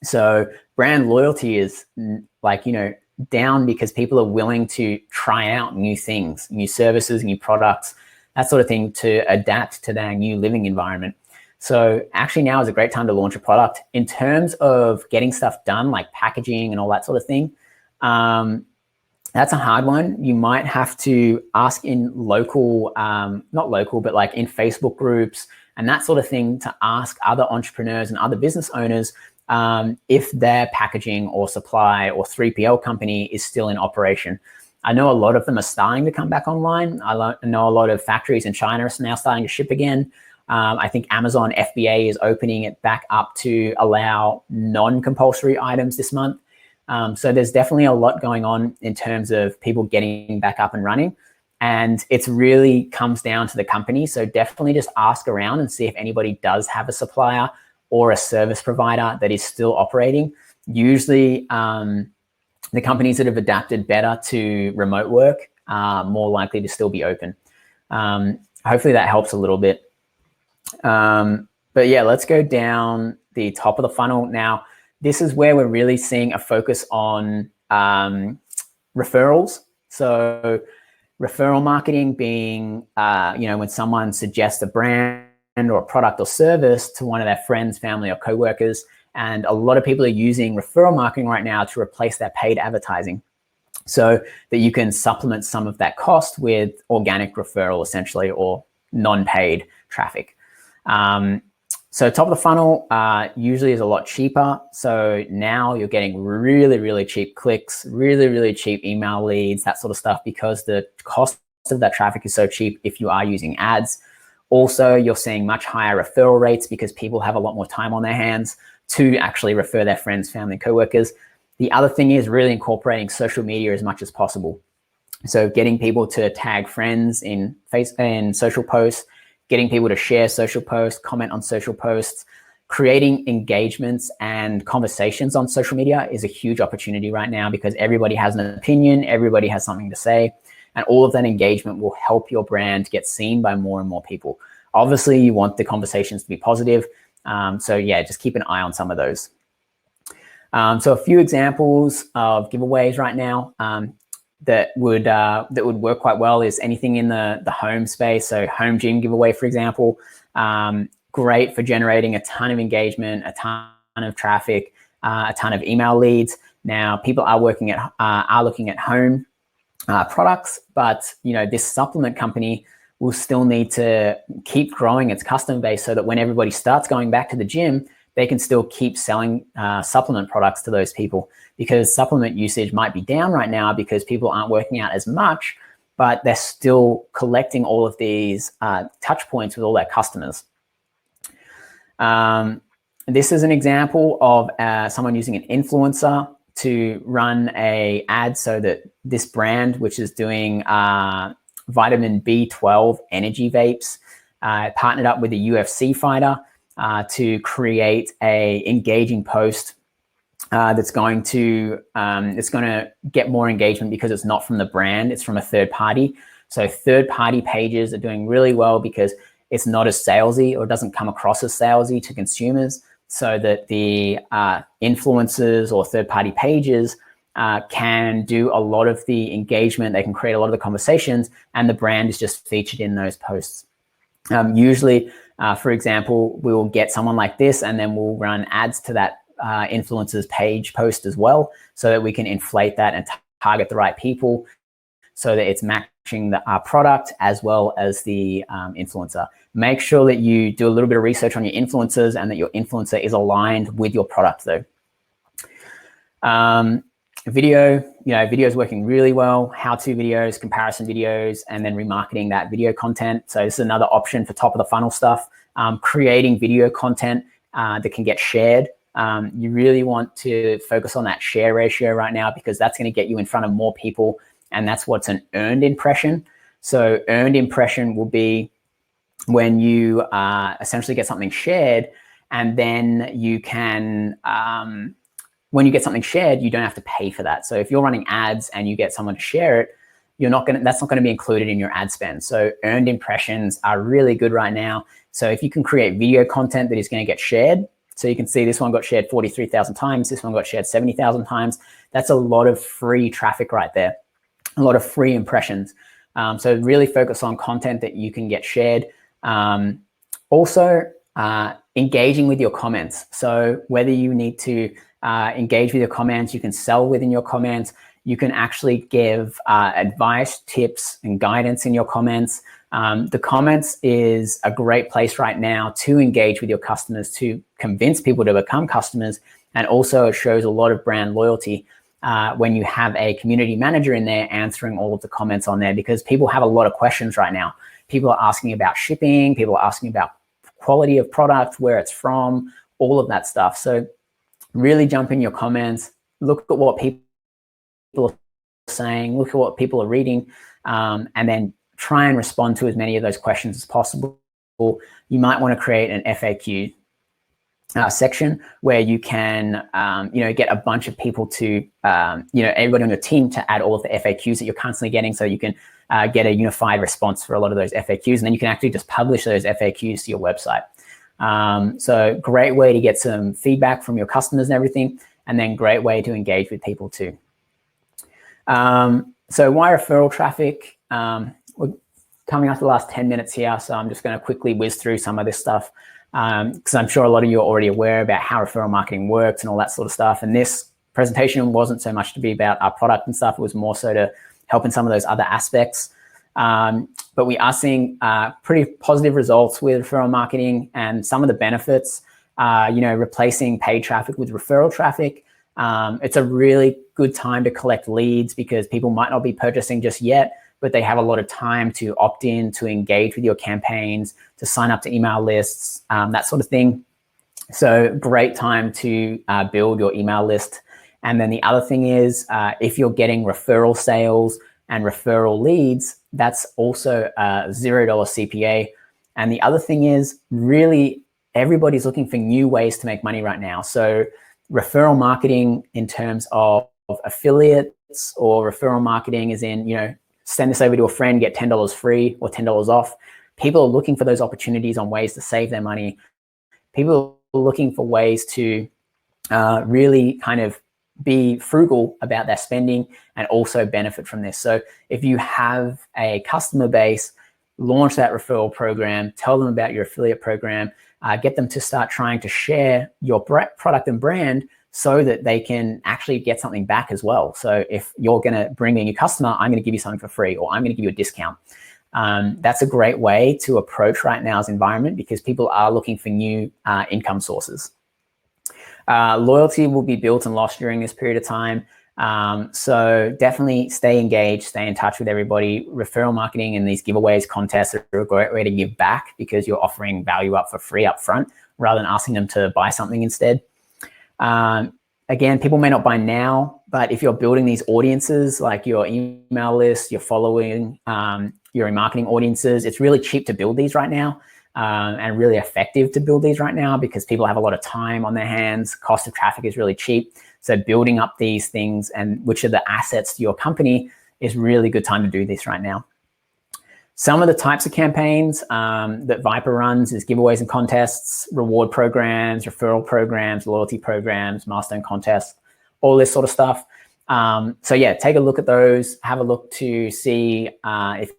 So brand loyalty is down because people are willing to try out new things, new services, new products, that sort of thing, to adapt to their new living environment. So actually now is a great time to launch a product. In terms of getting stuff done, like packaging and all that sort of thing, that's a hard one. You might have to ask in local, not local, but like in Facebook groups and that sort of thing, to ask other entrepreneurs and other business owners if their packaging or supply or 3PL company is still in operation. I know a lot of them are starting to come back online. I know a lot of factories in China are now starting to ship again. I think Amazon FBA is opening it back up to allow non-compulsory items this month. So there's definitely a lot going on in terms of people getting back up and running. And it really comes down to the company. So definitely just ask around and see if anybody does have a supplier or a service provider that is still operating. Usually the companies that have adapted better to remote work are more likely to still be open. Hopefully that helps a little bit. But yeah, let's go down the top of the funnel. Now, this is where we're really seeing a focus on referrals. So referral marketing being, when someone suggests a brand or a product or service to one of their friends, family, or coworkers. And a lot of people are using referral marketing right now to replace their paid advertising, so that you can supplement some of that cost with organic referral, essentially, or non-paid traffic. So top of the funnel usually is a lot cheaper. So now you're getting really, really cheap clicks, really, really cheap email leads, that sort of stuff, because the cost of that traffic is so cheap if you are using ads. Also, you're seeing much higher referral rates because people have a lot more time on their hands to actually refer their friends, family, coworkers. The other thing is really incorporating social media as much as possible. So getting people to tag friends in social posts, getting people to share social posts, comment on social posts, creating engagements and conversations on social media is a huge opportunity right now because everybody has an opinion, everybody has something to say, and all of that engagement will help your brand get seen by more and more people. Obviously, you want the conversations to be positive. So yeah, just keep an eye on some of those. So a few examples of giveaways right now that would work quite well is anything in the home space. So home gym giveaway, for example, great for generating a ton of engagement, a ton of traffic, a ton of email leads. Now, people are looking at home products, but this supplement company will still need to keep growing its customer base so that when everybody starts going back to the gym, they can still keep selling supplement products to those people, because supplement usage might be down right now because people aren't working out as much, but they're still collecting all of these touch points with all their customers. This is an example of someone using an influencer to run a ad so that this brand, which is doing vitamin B12 energy vapes, partnered up with a UFC fighter to create a engaging post that's going to get more engagement because it's not from the brand, it's from a third party. So third party pages are doing really well because it's not as salesy, or doesn't come across as salesy to consumers, so that the influencers or third party pages can do a lot of the engagement, they can create a lot of the conversations, and the brand is just featured in those posts. Usually, for example, we will get someone like this and then we'll run ads to that influencer's page post as well, so that we can inflate that and target the right people, so that it's matching our product as well as the influencer. Make sure that you do a little bit of research on your influencers and that your influencer is aligned with your product though. Video is working really well. How-to videos, comparison videos, and then remarketing that video content. So this is another option for top of the funnel stuff. Creating video content that can get shared. You really want to focus on that share ratio right now, because that's going to get you in front of more people, and that's what's an earned impression. So earned impression will be when you essentially get something shared, and then you can when you get something shared, you don't have to pay for that. So if you're running ads and you get someone to share it, that's not going to be included in your ad spend. So earned impressions are really good right now. So if you can create video content that is going to get shared, so you can see this one got shared 43,000 times, this one got shared 70,000 times. That's a lot of free traffic right there, a lot of free impressions. So really focus on content that you can get shared. Also, engaging with your comments. So whether you need to engage with your comments, you can sell within your comments, you can actually give advice, tips, and guidance in your comments. The comments is a great place right now to engage with your customers, to convince people to become customers. And also it shows a lot of brand loyalty when you have a community manager in there answering all of the comments on there, because people have a lot of questions right now. People are asking about shipping, people are asking about quality of product, where it's from, all of that stuff. So really jump in your comments, look at what people are saying, look at what people are reading, and then try and respond to as many of those questions as possible. You might want to create an FAQ section where you can, get a bunch of people to, everybody on your team to add all of the FAQs that you're constantly getting, so you can get a unified response for a lot of those FAQs, and then you can actually just publish those FAQs to your website. So great way to get some feedback from your customers and everything, and then great way to engage with people too. So why referral traffic? We're coming up to the last 10 minutes here, so I'm just going to quickly whiz through some of this stuff, because I'm sure a lot of you are already aware about how referral marketing works and all that sort of stuff. And this presentation wasn't so much to be about our product and stuff, it was more so to help in some of those other aspects. But we are seeing pretty positive results with referral marketing, and some of the benefits, replacing paid traffic with referral traffic. It's a really good time to collect leads, because people might not be purchasing just yet, but they have a lot of time to opt in, to engage with your campaigns, to sign up to email lists, that sort of thing. So great time to build your email list. And then the other thing is, if you're getting referral sales and referral leads, that's also $0 CPA. And the other thing is, really, everybody's looking for new ways to make money right now. So referral marketing in terms of affiliates, or referral marketing is in, send this over to a friend, get $10 free or $10 off. People are looking for those opportunities on ways to save their money. People are looking for ways to really kind of be frugal about their spending and also benefit from this. So if you have a customer base, launch that referral program, tell them about your affiliate program, get them to start trying to share your product and brand so that they can actually get something back as well. So if you're going to bring me a new customer, I'm going to give you something for free, or I'm going to give you a discount. That's a great way to approach right now's environment, because people are looking for new income sources. Loyalty will be built and lost during this period of time. So definitely stay engaged, stay in touch with everybody. Referral marketing and these giveaways, contests are a great way to give back, because you're offering value up for free up front rather than asking them to buy something instead. Again, people may not buy now, but if you're building these audiences, like your email list, your following, your remarketing audiences, it's really cheap to build these right now. And really effective to build these right now, because people have a lot of time on their hands. Cost of traffic is really cheap. So building up these things, and which are the assets to your company, is really good time to do this right now. Some of the types of campaigns that Viper runs is giveaways and contests, reward programs, referral programs, loyalty programs, milestone contests, all this sort of stuff. So yeah, take a look at those. Have a look to see if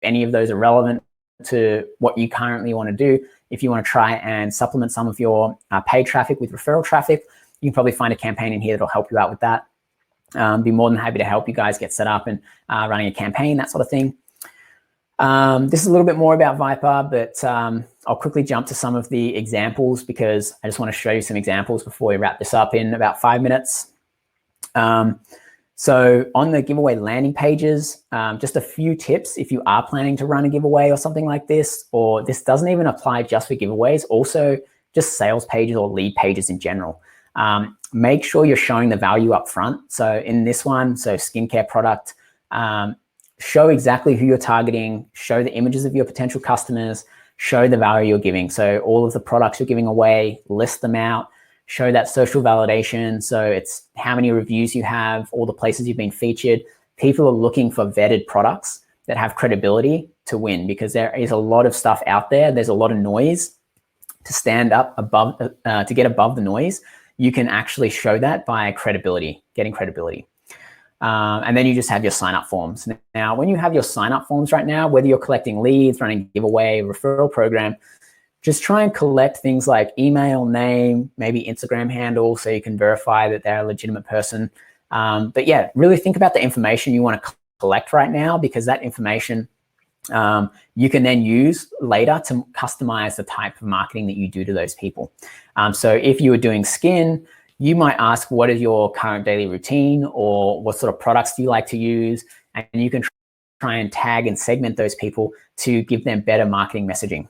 any of those are relevant to what you currently want to do. If you want to try and supplement some of your paid traffic with referral traffic, you can probably find a campaign in here that'll help you out with that. Be more than happy to help you guys get set up and running a campaign, that sort of thing. This is a little bit more about Viper, but I'll quickly jump to some of the examples, because I just want to show you some examples before we wrap this up in about 5 minutes. So on the giveaway landing pages, just a few tips if you are planning to run a giveaway or something like this, or this doesn't even apply just for giveaways, also just sales pages or lead pages in general. Make sure you're showing the value up front. So in this one, so skincare product, show exactly who you're targeting, show the images of your potential customers, show the value you're giving. So all of the products you're giving away, list them out, show that social validation. So it's how many reviews you have, all the places you've been featured. People are looking for vetted products that have credibility to win, because there is a lot of stuff out there. There's a lot of noise. To stand up above, to get above the noise, you can actually show that by credibility, getting credibility. And then you just have your sign-up forms. Now, when you have your sign-up forms right now, whether you're collecting leads, running a giveaway, referral program, just try and collect things like email, name, maybe Instagram handle, so you can verify that they're a legitimate person. But yeah, really think about the information you want to collect right now, because that information you can then use later to customize the type of marketing that you do to those people. So if you were doing skin, you might ask, what is your current daily routine, or what sort of products do you like to use? And you can try and tag and segment those people to give them better marketing messaging.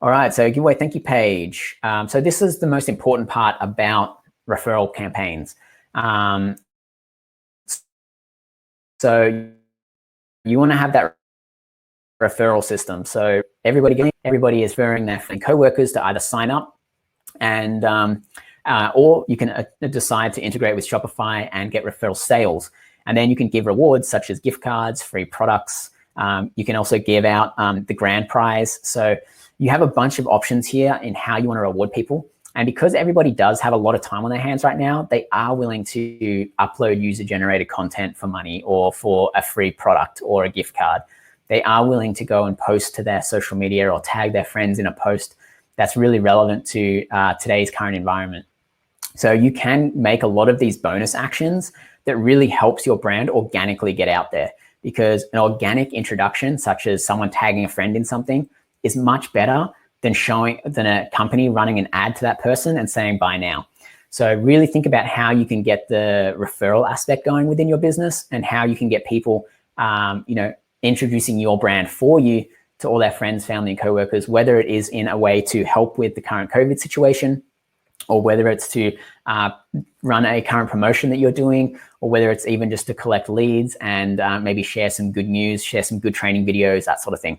All right, so giveaway thank you page. So this is the most important part about referral campaigns. So you want to have that referral system. So everybody is referring their co-workers to either sign up, and or you can decide to integrate with Shopify and get referral sales. And then you can give rewards such as gift cards, free products. You can also give out the grand prize. So you have a bunch of options here in how you want to reward people. And because everybody does have a lot of time on their hands right now, they are willing to upload user-generated content for money, or for a free product or a gift card. They are willing to go and post to their social media or tag their friends in a post that's really relevant to today's current environment. So you can make a lot of these bonus actions that really helps your brand organically get out there, because an organic introduction, such as someone tagging a friend in something, is much better than a company running an ad to that person and saying buy now. So really think about how you can get the referral aspect going within your business, and how you can get people, introducing your brand for you to all their friends, family, and coworkers, whether it is in a way to help with the current COVID situation, or whether it's to run a current promotion that you're doing, or whether it's even just to collect leads and maybe share some good news, share some good training videos, that sort of thing.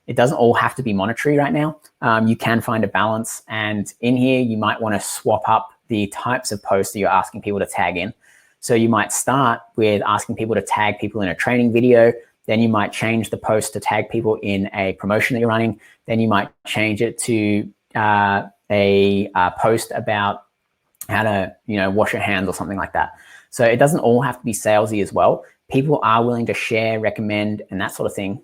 It doesn't all have to be monetary right now. You can find a balance, and in here you might want to swap up the types of posts that you're asking people to tag in. So you might start with asking people to tag people in a training video. Then you might change the post to tag people in a promotion that you're running. Then you might change it to a post about how to, wash your hands or something like that. So it doesn't all have to be salesy as well. People are willing to share, recommend, and that sort of thing.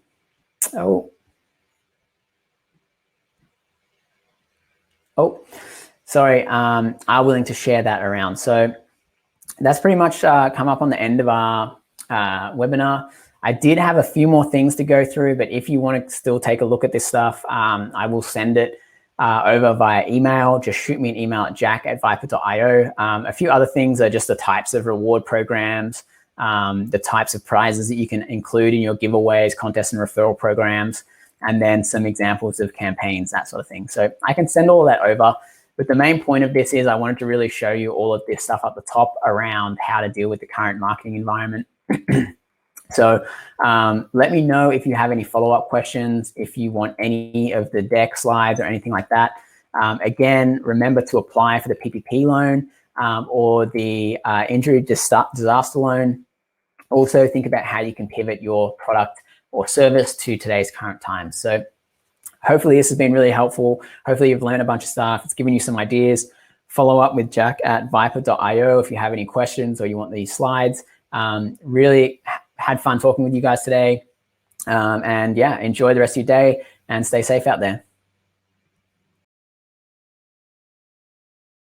Sorry, are willing to share that around. So that's pretty much come up on the end of our webinar. I did have a few more things to go through, but if you want to still take a look at this stuff, I will send it over via email. Just shoot me an email at jack@viper.io. A few other things are just the types of reward programs, the types of prizes that you can include in your giveaways, contests, and referral programs, and then some examples of campaigns, that sort of thing. So I can send all that over. But the main point of this is I wanted to really show you all of this stuff up the top around how to deal with the current marketing environment. So let me know if you have any follow-up questions, if you want any of the deck slides or anything like that. Again, remember to apply for the PPP loan or the injury disaster loan. Also think about how you can pivot your product or service to today's current times. So hopefully this has been really helpful. Hopefully you've learned a bunch of stuff. It's given you some ideas. Follow up with jack@viper.io if you have any questions or you want these slides. Really had fun talking with you guys today. And yeah, enjoy the rest of your day and stay safe out there.